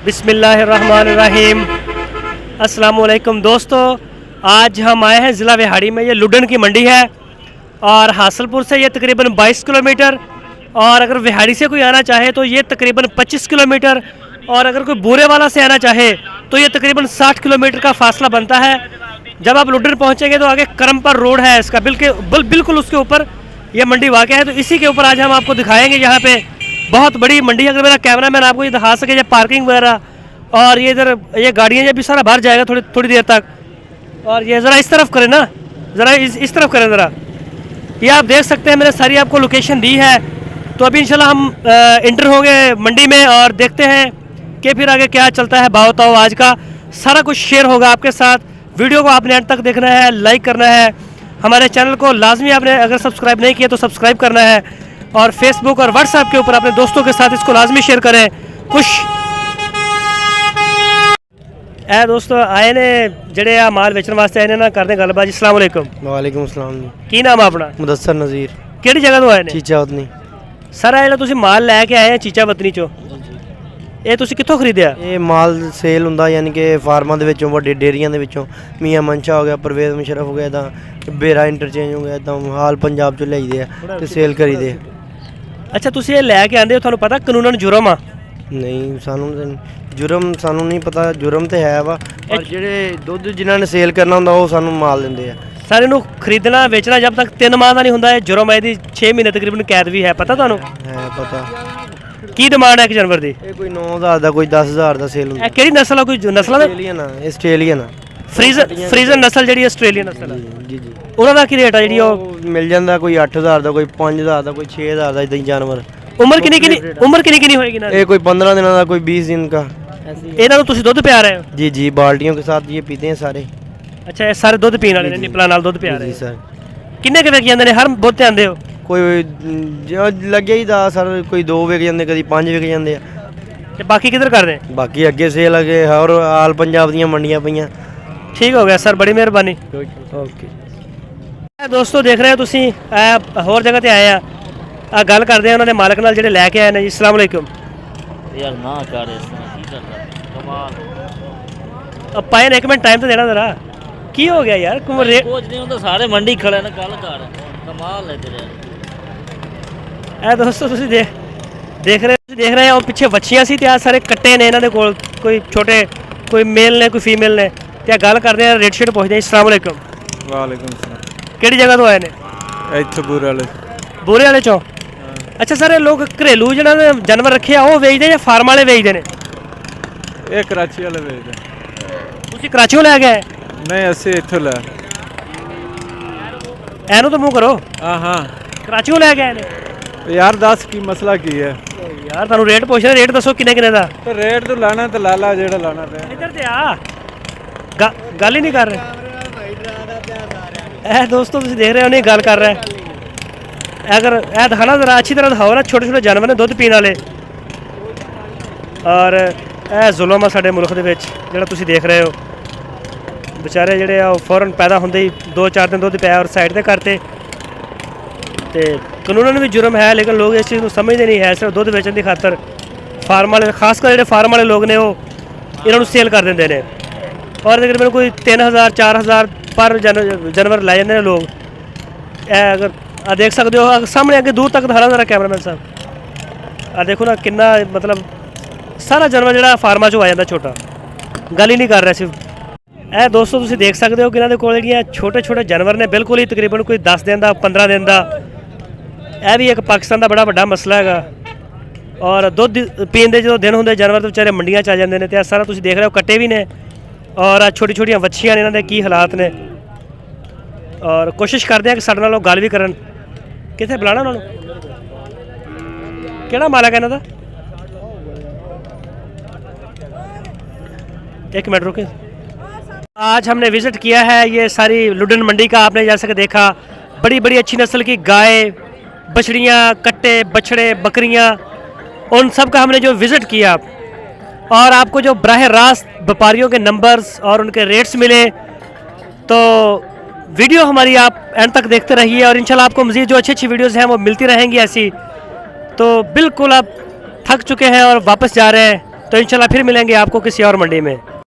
बिस्मिल्लाहिर्रहमानिर्रहीम। अस्सलाम वालेकुम दोस्तों, आज हम आए हैं ज़िला विहाड़ी में। ये लुडन की मंडी है और हासलपुर से ये तकरीबन 22 किलोमीटर, और अगर विहाड़ी से कोई आना चाहे तो ये तकरीबन 25 किलोमीटर, और अगर कोई बूरे वाला से आना चाहे तो ये तकरीबन 60 किलोमीटर का फासला बनता है। जब आप लुडन पहुँचेंगे तो आगे करमपर रोड है इसका, बिल्कुल उसके ऊपर ये मंडी वाक़ है। तो इसी के ऊपर आज हम आपको दिखाएंगे। यहाँ पे बहुत बड़ी मंडी है। अगर मेरा कैमरा मैन आपको ये दिखा सके, ये पार्किंग वगैरह, और ये इधर ये गाड़ियाँ, ये भी सारा भर जाएगा थोड़ी देर तक। और ये ज़रा इस तरफ करें ना, ज़रा इस तरफ करें ज़रा। ये आप देख सकते हैं, मैंने सारी आपको लोकेशन दी है। तो अभी इंशाल्लाह हम इंटर होंगे मंडी में और देखते हैं कि फिर आगे क्या चलता है। भाव ताव आज का सारा कुछ शेयर होगा आपके साथ। वीडियो को आपने अंत तक देखना है, लाइक करना है। हमारे चैनल को लाजमी आपने अगर सब्सक्राइब नहीं किया तो सब्सक्राइब करना है, और फेसबुक और व्हाट्सएप के ऊपर अपने दोस्तों के साथ इसको लाजमी शेयर करें। कुछ दोस्तों आए ने जड़े आ माल बेचने वास्ते आए ने ना, करते गलबात। अस्सलाम वालेकुम। वालेकुम अस्सलाम जी। की नाम है अपना? मुदस्सर नज़ीर। ਕਿਹੜੀ ਜਗ੍ਹਾ ਤੋਂ ਆਏ ਨੇ? ਚੀਚਾ ਉਤਨੀ। ਸਰ ਇਹ ਜਿਹੜਾ ਤੁਸੀਂ ਮਾਲ ਲੈ ਕੇ ਆਏ ਆ ਚੀਚਾ ਵਤਨੀ ਚੋਂ, ਇਹ ਤੁਸੀਂ ਕਿੱਥੋਂ ਖਰੀਦਿਆ? ਇਹ ਮਾਲ ਸੇਲ ਹੁੰਦਾ, ਯਾਨੀ ਕਿ ਫਾਰਮਾਂ ਦੇ ਵਿੱਚੋਂ, ਵੱਡੇ ਡੇਅਰੀਆਂ ਦੇ ਵਿੱਚੋਂ। ਮੀਆਂ ਮਨਸ਼ਾ ਹੋ ਗਿਆ, ਪਰਵੇਜ਼ ਮੁਸ਼ਰਫ ਹੋ ਗਿਆ, ਤਾਂ ਬੇਰਾ ਇੰਟਰਚੇਂਜ ਹੋ ਗਿਆ, ਤਾਂ ਹਾਲ ਪੰਜਾਬ ਚੋਂ ਲਿਆਈਦੇ ਆ ਤੇ ਸੇਲ ਕਰੀਦੇ ਆ। ਅੱਛਾ, ਤੁਸੀਂ ਇਹ ਲੈ ਕੇ ਆਂਦੇ ਹੋ, ਤੁਹਾਨੂੰ ਪਤਾ ਕਾਨੂੰਨ ਜੁਰਮ ਆ? ਨਹੀਂ, ਸਾਨੂੰ ਜੁਰਮ ਸਾਨੂੰ ਨਹੀਂ ਪਤਾ। ਜੁਰਮ ਤੇ ਹੈ ਵਾ, ਪਰ ਜਿਹੜੇ ਦੁੱਧ ਜਿਨ੍ਹਾਂ ਨੇ ਸੇਲ ਕਰਨਾ ਹੁੰਦਾ ਉਹ ਸਾਨੂੰ ਮਾਲ ਦਿੰਦੇ ਆ। ਸਰ ਇਹਨੂੰ ਖਰੀਦਣਾ ਵੇਚਣਾ ਜਦ ਤੱਕ 3 ਮਾਹ ਦਾ ਨਹੀਂ ਹੁੰਦਾ ਇਹ ਜੁਰਮ ਹੈ। ਇਹਦੀ 6 ਮਹੀਨੇ ਤਕਰੀਬਨ ਕੈਦ ਵੀ ਹੈ, ਪਤਾ ਤੁਹਾਨੂੰ? ਹੈ ਪਤਾ। ਕੀ ਡਿਮਾਂਡ ਹੈ ਇੱਕ ਜਾਨਵਰ ਦੀ? ਇਹ ਕੋਈ 9000 ਦਾ, ਕੋਈ 10000 ਦਾ ਸੇਲ ਹੁੰਦਾ। ਇਹ ਕਿਹੜੀ ਨਸਲ ਆ? ਕੋਈ ਨਸਲਾਂ ਦਾ? ਆਸਟ੍ਰੇਲੀਅਨ ਆ। ਫਰੀਜ਼ਨ ਨਸਲ ਜਿਹੜੀ ਆਸਟ੍ਰੇਲੀਅਨ ਨਸਲ ਆ, ਜੀ ਜੀ। ਉਹਨਾਂ ਦਾ ਕੀ ਰੇਟ ਆ? ਜਿਹੜੀ ਉਹ ਮਿਲ ਜਾਂਦਾ, ਕੋਈ 8000 ਦਾ, ਕੋਈ 5000 ਦਾ, ਕੋਈ 6000 ਦਾ, ਇਦਾਂ ਹੀ ਜਾਨਵਰ। ਉਮਰ ਕਿੰਨੀ ਹੋਏਗੀ ਨਾ? ये कोई 15 दिन का, कोई 20 दिन का। ਇਹਨਾਂ ਨੂੰ ਤੁਸੀਂ ਦੁੱਧ ਪਿਆ ਰਹੇ ਹੋ? जी जी, बाल्टियों के साथ ये पीते हैं सारे। ਅੱਛਾ, ਇਹ ਸਾਰੇ ਦੁੱਧ ਪੀਣ ਵਾਲੇ ਨੇ, ਨਿਪਲਾਂ ਨਾਲ ਦੁੱਧ ਪਿਆ ਰਹੇ जी सर। ਕਿੰਨੇ ਕੁ ਵਿਕ ਜਾਂਦੇ ਨੇ? ਹਰ ਬਹੁਤ ਆਂਦੇ ਹੋ? कोई जो लगे ही दा सर, कोई 2 विक जाते, कभी 5 विक जाते हैं, ਤੇ ਬਾਕੀ ਕਿੱਧਰ ਕਰਦੇ? बाकी अगे सेल अगे और आल पंजाब ਦੀਆਂ ਮੰਡੀਆਂ ਪਈਆਂ। ਠੀਕ ਹੋ ਗਿਆ ਸਰ, ਬੜੀ ਮਿਹਰਬਾਨੀ। ਓਕੇ ਦੋਸਤੋ, ਦੇਖ ਰਹੇ ਹੋ ਤੁਸੀਂ, ਹੋਰ ਜਗ੍ਹਾ ਤੇ ਆਏ ਆ ਗੱਲ ਕਰਦੇ ਆ ਉਹਨਾਂ ਦੇ ਮਾਲਕ ਨਾਲ ਜਿਹੜੇ ਲੈ ਕੇ ਆਏ ਨੇ ਜੀ। ਅਸਲਾਮ ਵਾਲੇਕੁਮ। ਯਾਰ ਨਾ ਕਰ ਇਸ ਤਰ੍ਹਾਂ, ਕੀ ਕਰਦਾ ਕਮਾਲ। ਪਾਏ ਨੇ, ਇੱਕ ਮਿੰਟ ਟਾਈਮ ਤਾਂ ਦੇਣਾ ਜ਼ਰਾ। ਕੀ ਹੋ ਗਿਆ ਯਾਰ? ਕੁਝ ਨਹੀਂ ਹੁੰਦਾ, ਸਾਰੇ ਮੰਡੀ ਖੜੇ ਨੇ, ਗੱਲ ਕਰ। ਕਮਾਲ ਹੈ ਤੇਰੇ। ਇਹ ਦੋਸਤੋ ਤੁਸੀਂ ਦੇਖ ਰਹੇ ਹੋ, ਪਿੱਛੇ ਵੱਛੀਆਂ ਸੀ ਤੇ ਆ ਸਾਰੇ ਕੱਟੇ ਨੇ ਇਹਨਾਂ ਦੇ ਕੋਲ। ਕੋਈ ਛੋਟੇ, ਕੋਈ ਮੇਲ ਨੇ, ਕੋਈ ਫੀਮੇਲ ਨੇ। ਤੇ ਆ ਗੱਲ ਕਰਦੇ ਆ, ਰੇਟ ਸ਼ੇਟ ਪੁੱਛਦੇ ਆ। ਅਸਲਾਮ ਵਾਲੇਕੁਮ। ਵਾਲੇਕੁਮ ਸਲਾਮ। ਕਿਹੜੀ ਜਗ੍ਹਾ ਤੋਂ ਆਏ ਨੇ? ਇੱਥੇ ਬੂਰੇ ਵਾਲੇ ਚੋਂ। ਅੱਛਾ ਸਰ, ਇਹ ਲੋਕ ਘਰੇਲੂ ਜਿਹੜਾ ਜਾਨਵਰ ਰੱਖੇ ਆ ਉਹ ਵੇਚਦੇ ਜਾਂ ਫਾਰਮ ਵਾਲੇ ਵੇਚਦੇ ਨੇ? ਇਹ ਕਰਾਚੀ ਵਾਲੇ ਵੇਚਦੇ। ਤੁਸੀਂ ਕਰਾਚੀੋਂ ਲੈ ਗਏ? ਨਹੀਂ, ਅਸੀਂ ਇੱਥੋਂ ਲੈ। ਐਨੂੰ ਤਾਂ ਮੂੰਹ ਕਰੋ। ਹਾਂ, ਕਰਾਚੀੋਂ ਲੈ ਗਏ ਨੇ? ਯਾਰ ਦੱਸ ਕੀ ਮਸਲਾ ਕੀ ਹੈ? ਯਾਰ ਤੁਹਾਨੂੰ ਰੇਟ ਪੁੱਛ ਰਿਹਾ, ਰੇਟ ਦੱਸੋ ਕਿੰਨੇ ਦਾ? ਤੇ ਰੇਟ ਤੂੰ ਲਾਣਾ ਤੇ ਲਾ ਲਾ, ਜਿਹੜਾ ਲਾਣਾ ਤੇ। ਇੱਧਰ ਤੇ ਆ, ਗੱਲ ਹੀ ਨਹੀਂ ਕਰ ਰਹੇ। ਇਹ ਦੋਸਤੋ ਤੁਸੀਂ ਦੇਖ ਰਹੇ ਹੋ, ਨਹੀਂ ਗੱਲ ਕਰ ਰਿਹਾ। अगर ਇਹ ਦਿਖਾਣਾ ਜ਼ਰਾ ਅੱਛੀ ਤਰ੍ਹਾਂ ਦਿਖਾਓ ਨਾ। ਛੋਟੇ ਛੋਟੇ ਜਾਨਵਰ ਨੇ ਦੁੱਧ ਪੀਣ ਵਾਲੇ, ਔਰ ਇਹ ਜ਼ੁਲਮ ਆ ਸਾਡੇ ਮੁਲਕ ਦੇ ਵਿੱਚ ਜਿਹੜਾ ਤੁਸੀਂ ਦੇਖ ਰਹੇ ਹੋ। ਵਿਚਾਰੇ ਜਿਹੜੇ ਆ ਉਹ ਫੌਰਨ ਪੈਦਾ ਹੁੰਦੇ ਹੀ 2-4 ਦਿਨ ਦੁੱਧ ਪਿਆ ਔਰ ਸਾਈਡ ਤੇ ਕਰਤੇ। ਤੇ ਕਾਨੂੰਨ ਵੀ ਜੁਰਮ ਹੈ, ਲੇਕਿਨ ਲੋਕ ਇਸ ਚੀਜ਼ ਨੂੰ ਸਮਝਦੇ ਨਹੀਂ ਹੈ। ਸਿਰਫ ਦੁੱਧ ਵੇਚਣ ਦੀ ਖਾਤਰ ਫਾਰਮ ਵਾਲੇ, ਖਾਸ ਕਰ ਜਿਹੜੇ ਫਾਰਮ ਵਾਲੇ ਲੋਕ ਨੇ, ਉਹ ਇਹਨਾਂ ਨੂੰ ਸੇਲ ਕਰ ਦਿੰਦੇ ਨੇ। ਔਰ ਤਕਰੀਬਨ ਕੋਈ 3000-4000 ਪਰ ਜਾਨਵਰ ਲੈ ਜਾਂਦੇ ਨੇ ਲੋਕ। ਇਹ ਅਗਰ ਆ ਦੇਖ ਸਕਦੇ ਹੋ ਸਾਹਮਣੇ, ਅੱਗੇ ਦੂਰ ਤੱਕ ਦਿਖਾਣਾ ਜ਼ਰਾ ਕੈਮਰਾਮੈਨ ਸਾਹਿਬ। ਆ ਦੇਖੋ ਨਾ, ਕਿੰਨਾ ਮਤਲਬ ਸਾਰਾ ਜਾਨਵਰ ਜਿਹੜਾ ਫਾਰਮਾਂ 'ਚੋਂ ਆ ਜਾਂਦਾ ਛੋਟਾ, ਗੱਲ ਹੀ ਨਹੀਂ ਕਰ ਰਿਹਾ ਸਿਰਫ। ਇਹ ਦੋਸਤੋ ਤੁਸੀਂ ਦੇਖ ਸਕਦੇ ਹੋ ਕਿ ਇਹਨਾਂ ਦੇ ਕੋਲ ਜਿਹੜੀਆਂ ਛੋਟੇ ਜਾਨਵਰ ਨੇ, ਬਿਲਕੁਲ ਹੀ ਤਕਰੀਬਨ ਕੋਈ 10 ਦਿਨ ਦਾ, 15 ਦਿਨ ਦਾ। ਇਹ ਵੀ ਇੱਕ ਪਾਕਿਸਤਾਨ ਦਾ ਬੜਾ ਵੱਡਾ ਮਸਲਾ ਹੈਗਾ। ਔਰ ਦੁੱਧ ਪੀਣ ਦੇ ਜਦੋਂ ਦਿਨ ਹੁੰਦੇ, ਜਾਨਵਰ ਤਾਂ ਵਿਚਾਰੇ ਮੰਡੀਆਂ 'ਚ ਆ ਜਾਂਦੇ ਨੇ। ਤੇ ਇਹ ਸਾਰਾ ਤੁਸੀਂ ਦੇਖ ਰਹੇ ਹੋ, ਕੱਟੇ ਵੀ ਨੇ, ਔਰ ਆ ਛੋਟੀਆਂ ਵੱਛੀਆਂ ਨੇ, ਇਹਨਾਂ ਦੇ ਕੀ ਹਾਲਾਤ ਨੇ। ਔਰ ਕੋਸ਼ਿਸ਼ ਕਰਦੇ ਆ ਕਿ ਸਾਡੇ ਨਾਲ ਉਹ ਗੱਲ ਵੀ ਕਰਨ। ਕਿੱਥੇ ਬੁਲਾਣਾ ਉਹਨਾਂ ਨੂੰ? ਕਿਹੜਾ ਮਾਲਕ है ਇਹਨਾਂ ਦਾ? एक मिनट रुके। आज हमने विज़िट किया है ये सारी लुडन मंडी का। आपने जैसे कि देखा, बड़ी अच्छी नस्ल की गाय, बछड़ियाँ, कट्टे, बछड़े, बकरियाँ, उन सब का हमने जो विज़िट किया, और आपको जो बराह रास्त व्यापारियों के नंबर्स और उनके रेट्स मिले। तो वीडियो हमारी आप एंड तक देखते रहिए, और इंशाल्लाह आपको मज़ीद जो अच्छी वीडियोज़ हैं वो मिलती रहेंगी ऐसी। तो बिल्कुल आप थक चुके हैं और वापस जा रहे हैं, तो इंशाल्लाह फिर मिलेंगे आपको किसी और मंडी में।